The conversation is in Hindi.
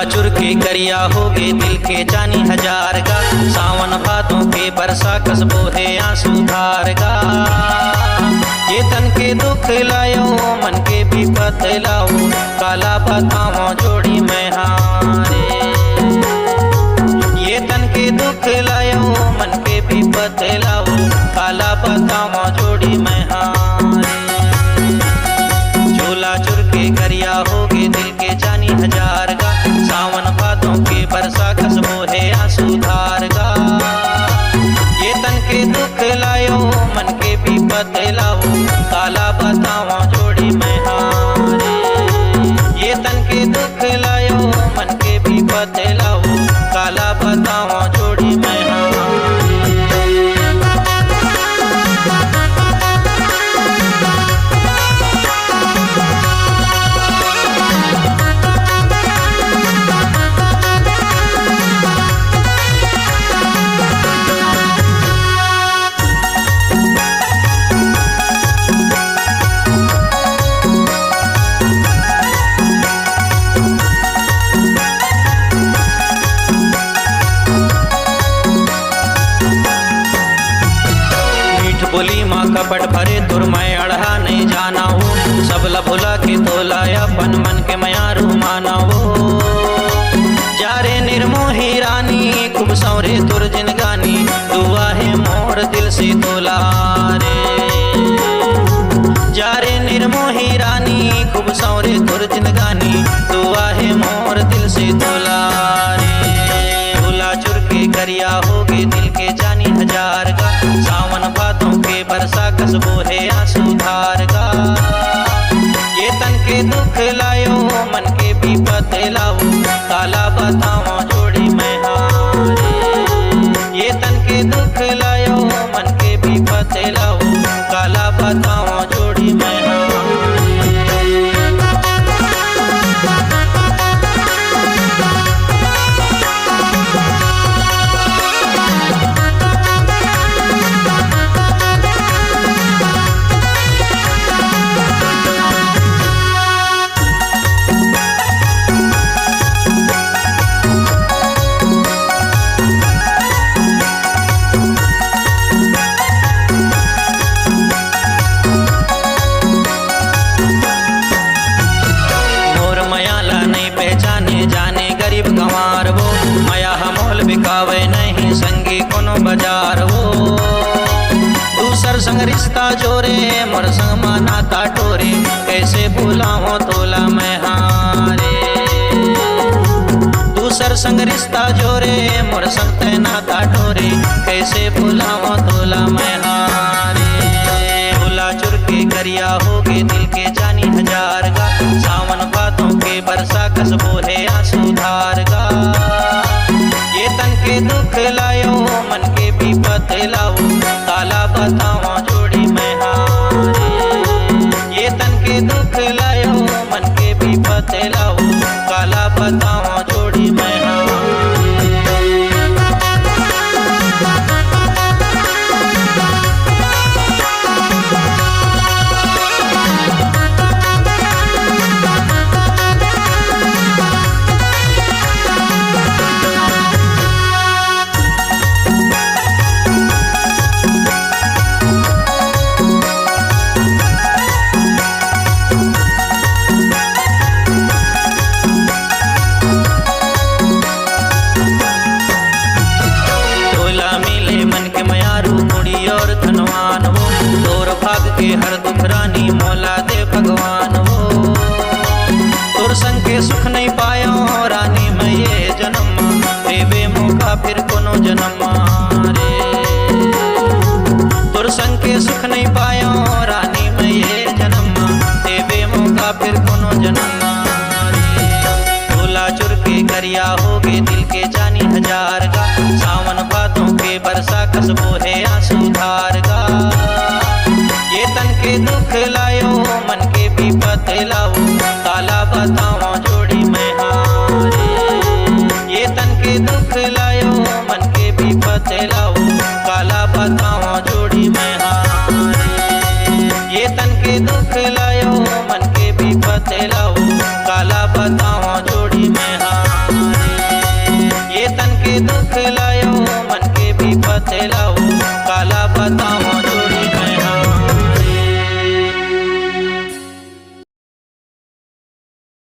चुर के करिया होगे दिल के जानी हजार का। सावन भादों के बरसा कसबो है आंसू धार का। ये तन के दुख लायो मन के भी बतलाओ, काला बताओ जोड़ी में हारे। ये तन के दुख लायो मन के भी बतलाओ, काला बताओ जोड़ी में हारे। झोला चुर के करिया होगे दिल के जानी हजार का। सावन भादों के बरसा कसबो है आंसू धार का। ये तन के दुख लायो मन के भी बतलाओ, काला बताओ जोड़ी में हारे। ये तन के दुख लायो मन के भी बतलाओ, काला बताओ जोड़ी में हारे। बोली माँ कपट भरे तुर मैं अढ़ा नहीं जाना हो। सब लभुला के तोला अपन मन के मयारू माना हो। जारे निर्मोही रानी खूब सौरे तुर जिनगानी, दुआ है मोर दिल से तोला रे। जारे निर्मोही रानी खूब सौरे तुर जिनगानी, दुआ है मोर दिल से तोला रे। झोला चुर के करिया होगे दिल के जानी हजार का। सावन भादों के बरसा कसबो है आंसू धार का। ये तन के दुख लायो मन के भी बतलाओ, काला बताओ जोड़ी में हारे। ये तन के दुख लायो मन के भी बतलाओ, काला बताओ जोड़ी में हारे। जाने गरीब गंवार वो, मया हमोल बिकावे नहीं संगी कोनो बाजार वो। दूसर संग रिश्ता जोरे मोर संग माना ताटोरे, कैसे भूलाओ तोला मैं हारे। दूसर संग रिश्ता जोरे मोर संग तैना ताटोरे, कैसे भूलाओ तोला मैं हारे। झोला चुर के करिया होगे दिल के जानी हजार का। सावन भादों के बरसा कसबो है आंसू धार का। ये तन के दुख लायो मन के भी बतलाओ, काला बताओ जोड़ी में हारे। ये तन के दुख लायो मन के भी बतलाओ, काला बताओ जोड़ी में हारे। के हर दुख रानी मौला दे भगवान वो। तुर संग के सुख नहीं पायो रानी मैं ये जन्म, देवे मौका फिर कोनो जन्म रे। तुर संग के सुख नहीं पायो रानी मैं ये जन्म, देवे मौका फिर कोनो जन्म रे। झोला चुर के करिया होगे दिल के जानी हजार का। सावन भादों के बरसा कसबो है आंसू धार का। ये तन के दुख ला